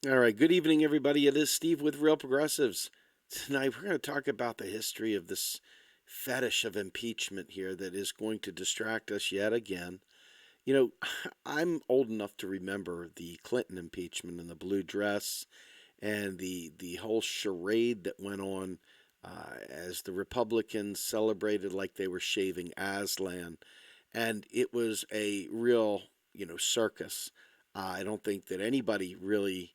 All right, good evening, everybody. It is Steve with Real Progressives. Tonight, we're going to talk about the history of this fetish of impeachment here that is going to distract us yet again. You know, I'm old enough to remember the Clinton impeachment and the blue dress and the whole charade that went on as the Republicans celebrated like they were shaving Aslan, and it was a real circus. I don't think that anybody really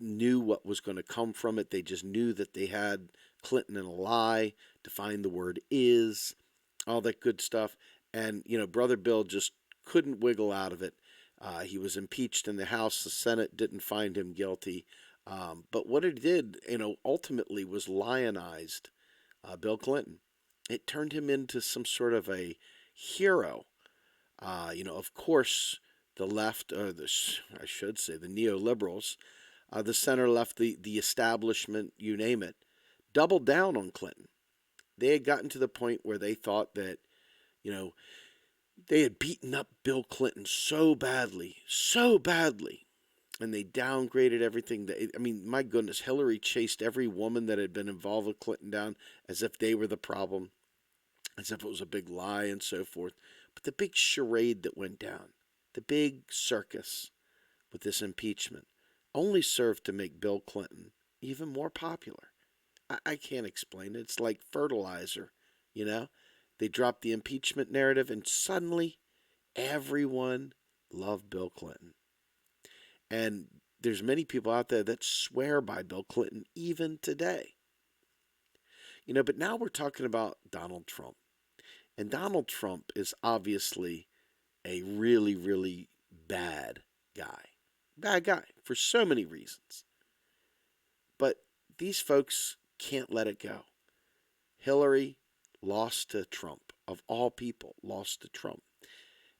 knew what was going to come from it. They just knew that they had Clinton in a lie, defined the word is, all that good stuff. And, Brother Bill just couldn't wiggle out of it. He was impeached in the House. The Senate didn't find him guilty. But what it did, ultimately was lionized Bill Clinton. It turned him into some sort of a hero. Of course, the left, or I should say, the neoliberals, the center left, the establishment, you name it, doubled down on Clinton. They had gotten to the point where they thought that, you know, they had beaten up Bill Clinton so badly, and they downgraded everything. I mean, my goodness, Hillary chased every woman that had been involved with Clinton down as if they were the problem, as if it was a big lie and so forth. But the big charade that went down, the big circus with this impeachment, only served to make Bill Clinton even more popular. I can't explain it. It's like fertilizer, you know? They dropped the impeachment narrative, and suddenly everyone loved Bill Clinton. And there's many people out there that swear by Bill Clinton even today. But now we're talking about Donald Trump. And Donald Trump is obviously a really, really bad guy. Bad guy for so many reasons. But these folks can't let it go. Hillary lost to Trump, of all people, lost to Trump.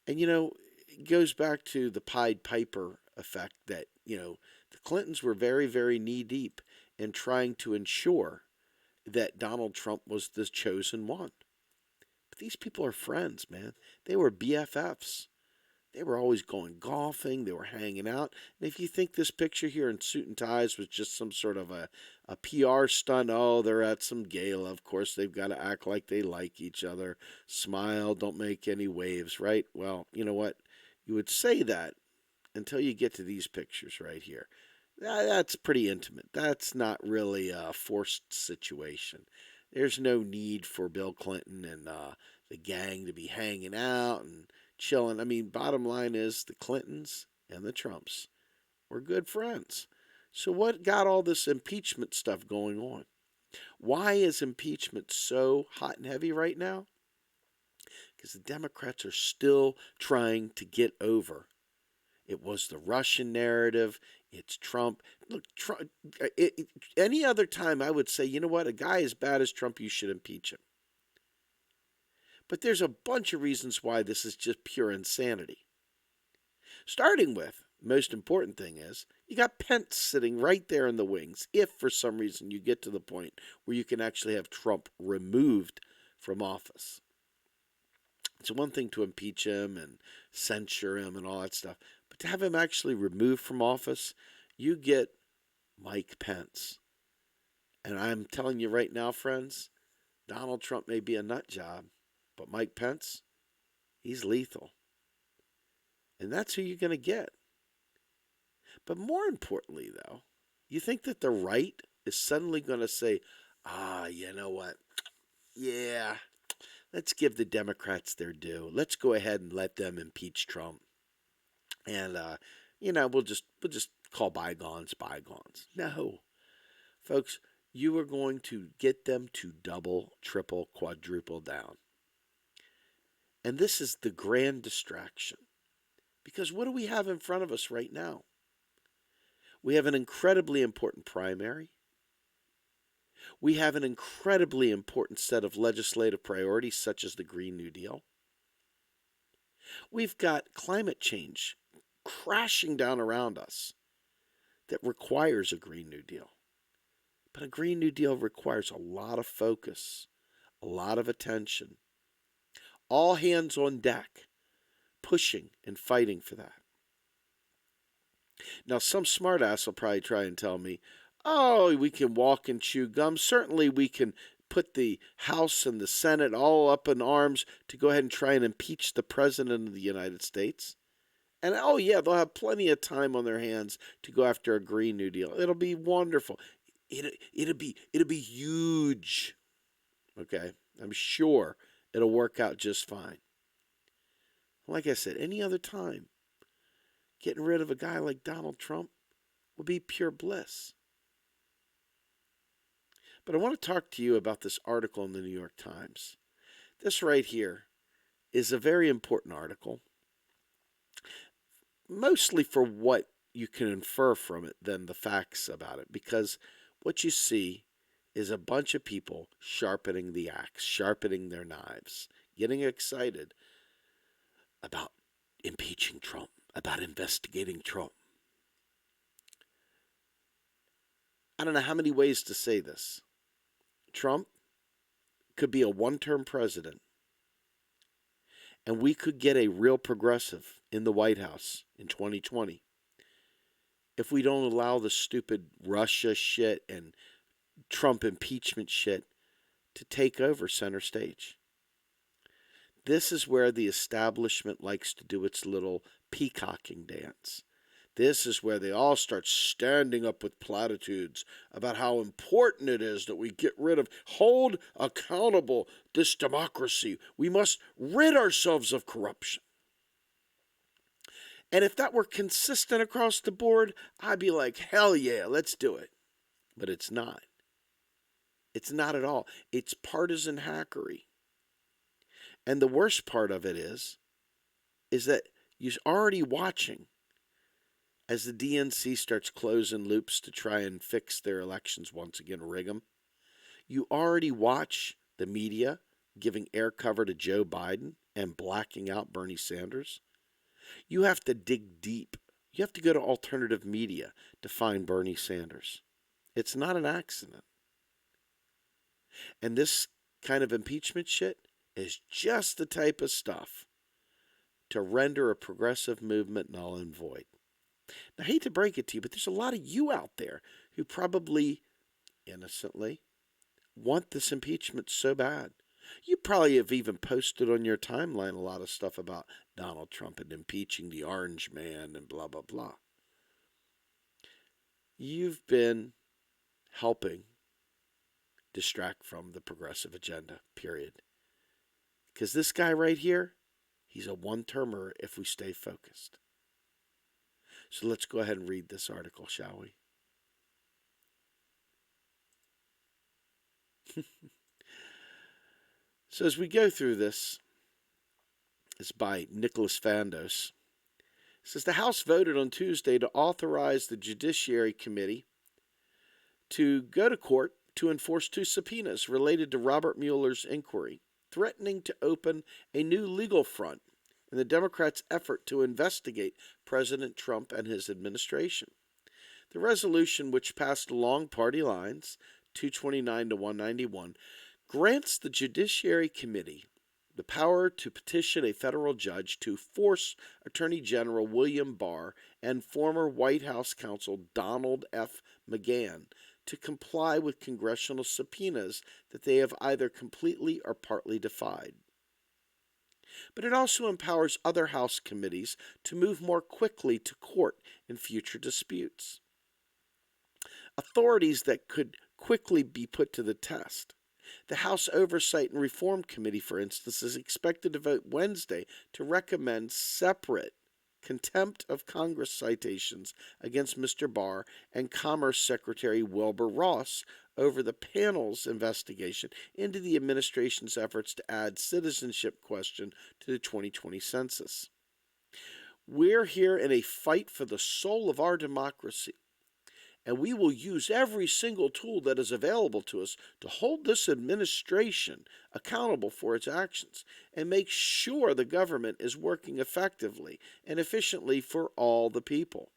And, it goes back to the Pied Piper effect that, the Clintons were very, very knee deep in trying to ensure that Donald Trump was the chosen one. But these people are friends, man. They were BFFs. They were always going golfing. They were hanging out. And if you think this picture here in suit and ties was just some sort of a PR stunt, oh, they're at some gala. Of course, they've got to act like they like each other. Smile, don't make any waves, right? Well, you know what? You would say that until you get to these pictures right here. That's pretty intimate. That's not really a forced situation. There's no need for Bill Clinton and the gang to be hanging out and chilling. I mean, bottom line is the Clintons and the Trumps were good friends. So, what got all this impeachment stuff going on? Why is impeachment so hot and heavy right now? Because the Democrats are still trying to get over. It was the Russian narrative. It's Trump. Look, Trump, any other time I would say, you know what, a guy as bad as Trump, you should impeach him. But there's a bunch of reasons why this is just pure insanity. Starting with, most important thing is, you got Pence sitting right there in the wings if for some reason you get to the point where you can actually have Trump removed from office. It's one thing to impeach him and censure him and all that stuff, but to have him actually removed from office, you get Mike Pence. And I'm telling you right now, friends, Donald Trump may be a nut job, but Mike Pence, he's lethal. And that's who you're going to get. But more importantly, though, you think that the right is suddenly going to say, you know what? Yeah, let's give the Democrats their due. Let's go ahead and let them impeach Trump. And, we'll just call bygones bygones. No. Folks, you are going to get them to double, triple, quadruple down. And this is the grand distraction. Because what do we have in front of us right now? We have an incredibly important primary. We have an incredibly important set of legislative priorities, such as the Green New Deal. We've got climate change crashing down around us that requires a Green New Deal. But a Green New Deal requires a lot of focus, a lot of attention, all hands on deck, pushing and fighting for that. Now, some smartass will probably try and tell me, oh, we can walk and chew gum. Certainly, we can put the House and the Senate all up in arms to go ahead and try and impeach the President of the United States. And oh, yeah, they'll have plenty of time on their hands to go after a Green New Deal. It'll be wonderful. It'll be huge. Okay, I'm sure it'll work out just fine. Like I said, any other time, getting rid of a guy like Donald Trump would be pure bliss. But I want to talk to you about this article in the New York Times. This right here is a very important article, mostly for what you can infer from it than the facts about it, because what you see is a bunch of people sharpening the axe, sharpening their knives, getting excited about impeaching Trump, about investigating Trump. I don't know how many ways to say this. Trump could be a one-term president, and we could get a real progressive in the White House in 2020 if we don't allow the stupid Russia shit and Trump impeachment shit to take over center stage. This is where the establishment likes to do its little peacocking dance. This is where they all start standing up with platitudes about how important it is that we get rid of, hold accountable this democracy. We must rid ourselves of corruption. And if that were consistent across the board, I'd be like, hell yeah, let's do it. But it's not. It's not at all. It's partisan hackery. And the worst part of it is that you're already watching as the DNC starts closing loops to try and fix their elections once again, rig them. You already watch the media giving air cover to Joe Biden and blacking out Bernie Sanders. You have to dig deep. You have to go to alternative media to find Bernie Sanders. It's not an accident. And this kind of impeachment shit is just the type of stuff to render a progressive movement null and void. Now, I hate to break it to you, but there's a lot of you out there who probably innocently want this impeachment so bad. You probably have even posted on your timeline a lot of stuff about Donald Trump and impeaching the orange man and blah, blah, blah. You've been helping distract from the progressive agenda, period. Because this guy right here, he's a one-termer if we stay focused. So let's go ahead and read this article, shall we? So as we go through this, it's by Nicholas Fandos. It says the House voted on Tuesday to authorize the Judiciary Committee to go to court to enforce two subpoenas related to Robert Mueller's inquiry, threatening to open a new legal front in the Democrats' effort to investigate President Trump and his administration. The resolution, which passed along party lines, 229 to 191, grants the Judiciary Committee the power to petition a federal judge to force Attorney General William Barr and former White House counsel Donald F. McGahn to comply with congressional subpoenas that they have either completely or partly defied. But it also empowers other House committees to move more quickly to court in future disputes. Authorities that could quickly be put to the test. The House Oversight and Reform Committee, for instance, is expected to vote Wednesday to recommend separate contempt of Congress citations against Mr. Barr and Commerce Secretary Wilbur Ross over the panel's investigation into the administration's efforts to add citizenship question to the 2020 census. We're here in a fight for the soul of our democracy, and we will use every single tool that is available to us to hold this administration accountable for its actions and make sure the government is working effectively and efficiently for all the people.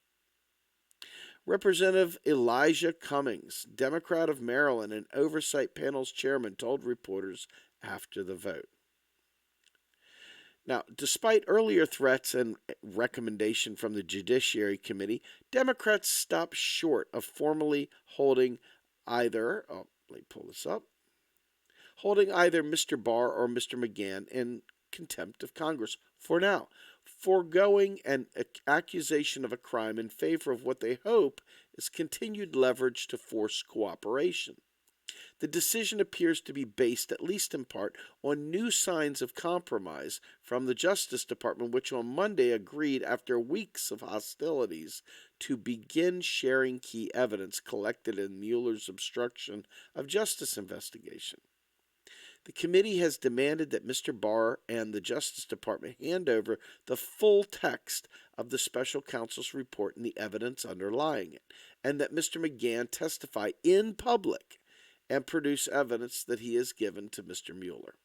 Representative Elijah Cummings, Democrat of Maryland and Oversight Panel's chairman, told reporters after the vote. Now, despite earlier threats and recommendation from the Judiciary Committee, Democrats stopped short of formally holding let me pull this up, holding either Mr. Barr or Mr. McGahn in contempt of Congress for now, foregoing an accusation of a crime in favor of what they hope is continued leverage to force cooperation. The decision appears to be based, at least in part, on new signs of compromise from the Justice Department, which on Monday agreed, after weeks of hostilities, to begin sharing key evidence collected in Mueller's obstruction of justice investigation. The committee has demanded that Mr. Barr and the Justice Department hand over the full text of the special counsel's report and the evidence underlying it, and that Mr. McGahn testify in public and produce evidence that he has given to Mr. Mueller.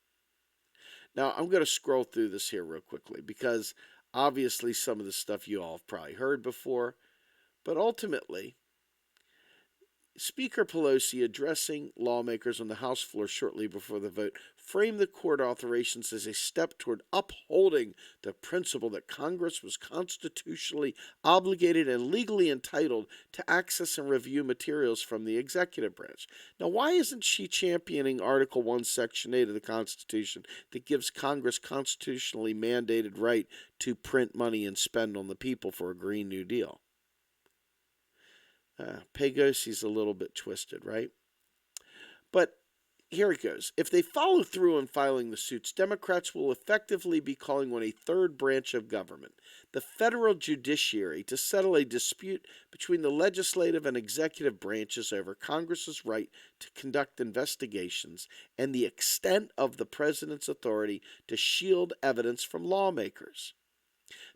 Now, I'm going to scroll through this here real quickly because obviously some of this stuff you all have probably heard before, but ultimately, Speaker Pelosi, addressing lawmakers on the House floor shortly before the vote, framed the court authorizations as a step toward upholding the principle that Congress was constitutionally obligated and legally entitled to access and review materials from the executive branch. Now, why isn't she championing Article 1, Section 8 of the Constitution that gives Congress constitutionally mandated right to print money and spend on the people for a Green New Deal? Pegosi's a little bit twisted, right? But here it goes. If they follow through on filing the suits, Democrats will effectively be calling on a third branch of government, the federal judiciary, to settle a dispute between the legislative and executive branches over Congress's right to conduct investigations and the extent of the president's authority to shield evidence from lawmakers.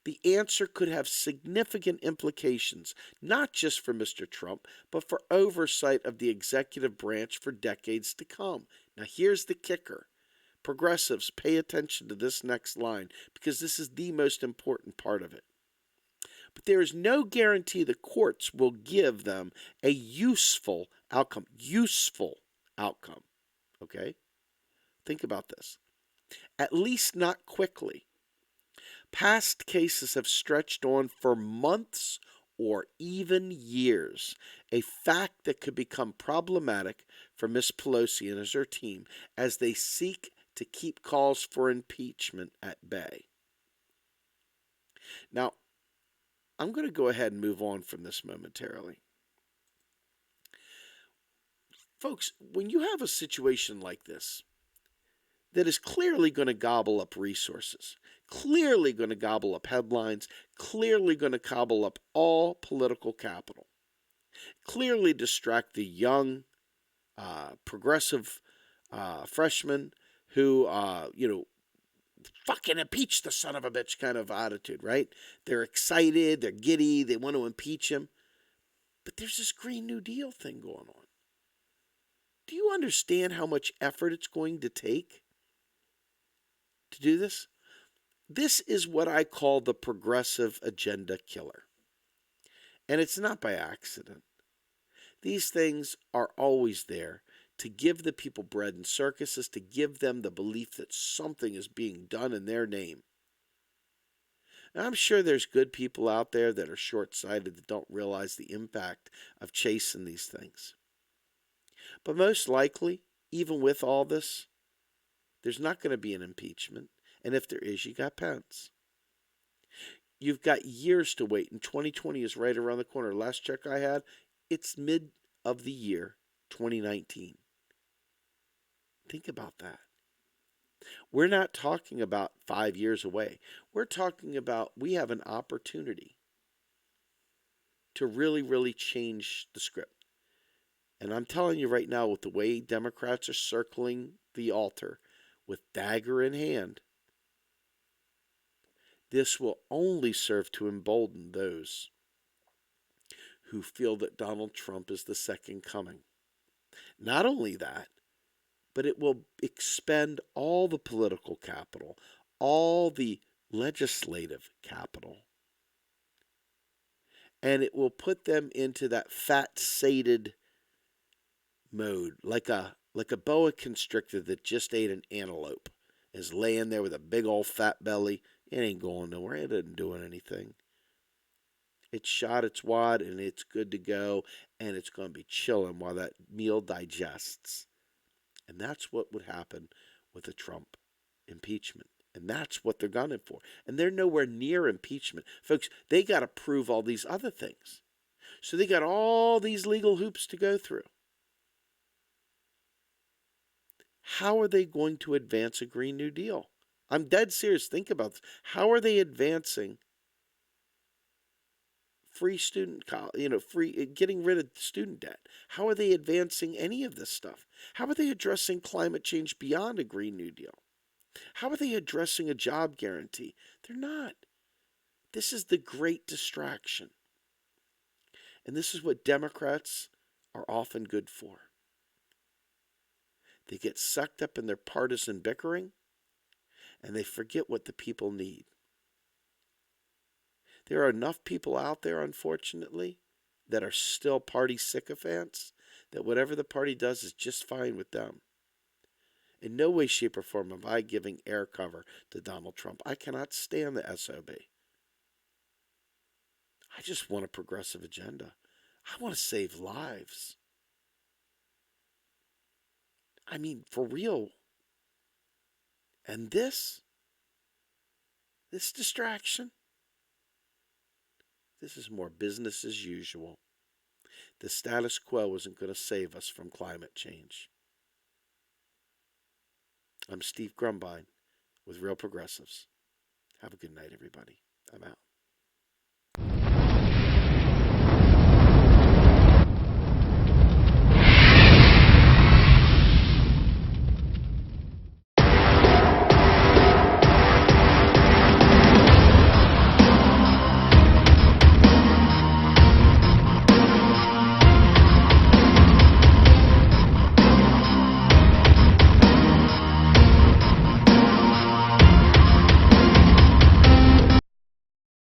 The answer could have significant implications, not just for Mr. Trump, but for oversight of the executive branch for decades to come. Now, here's the kicker. Progressives, pay attention to this next line, because this is the most important part of it. But there is no guarantee the courts will give them a useful outcome. Useful outcome. Okay? Think about this. At least not quickly. Past cases have stretched on for months or even years, a fact that could become problematic for Ms. Pelosi and her team as they seek to keep calls for impeachment at bay. Now, I'm going to go ahead and move on from this momentarily. Folks, when you have a situation like this, that is clearly going to gobble up resources, clearly going to gobble up headlines, clearly going to gobble up all political capital, clearly distract the young, progressive freshmen who, fucking impeach the son of a bitch kind of attitude, right? They're excited, they're giddy, they want to impeach him. But there's this Green New Deal thing going on. Do you understand how much effort it's going to take to do this? This is what I call the progressive agenda killer. And it's not by accident. These things are always there to give the people bread and circuses, to give them the belief that something is being done in their name. Now, I'm sure there's good people out there that are short-sighted, that don't realize the impact of chasing these things. But most likely, even with all this, there's not going to be an impeachment. And if there is, you got Pence. You've got years to wait, and 2020 is right around the corner. Last check I had, it's mid of the year 2019. Think about that. We're not talking about 5 years away. We're talking about we have an opportunity to really, really change the script. And I'm telling you right now, with the way Democrats are circling the altar with dagger in hand, this will only serve to embolden those who feel that Donald Trump is the second coming. Not only that, but it will expend all the political capital, all the legislative capital, and it will put them into that fat-sated mode, like a boa constrictor that just ate an antelope is laying there with a big old fat belly. It ain't going nowhere. It isn't doing anything. It's shot its wad and it's good to go, and it's going to be chilling while that meal digests. And that's what would happen with the Trump impeachment. And that's what they're gunning for. And they're nowhere near impeachment. Folks, they got to prove all these other things. So they got all these legal hoops to go through. How are they going to advance a Green New Deal? I'm dead serious. Think about this. How are they advancing free student, free getting rid of student debt? How are they advancing any of this stuff? How are they addressing climate change beyond a Green New Deal? How are they addressing a job guarantee? They're not. This is the great distraction. And this is what Democrats are often good for. They get sucked up in their partisan bickering, and they forget what the people need. There are enough people out there, unfortunately, that are still party sycophants, that whatever the party does is just fine with them. In no way, shape, or form am I giving air cover to Donald Trump. I cannot stand the SOB. I just want a progressive agenda. I want to save lives. I mean, for real. And this distraction, this is more business as usual. The status quo isn't going to save us from climate change. I'm Steve Grumbine with Real Progressives. Have a good night, everybody. I'm out.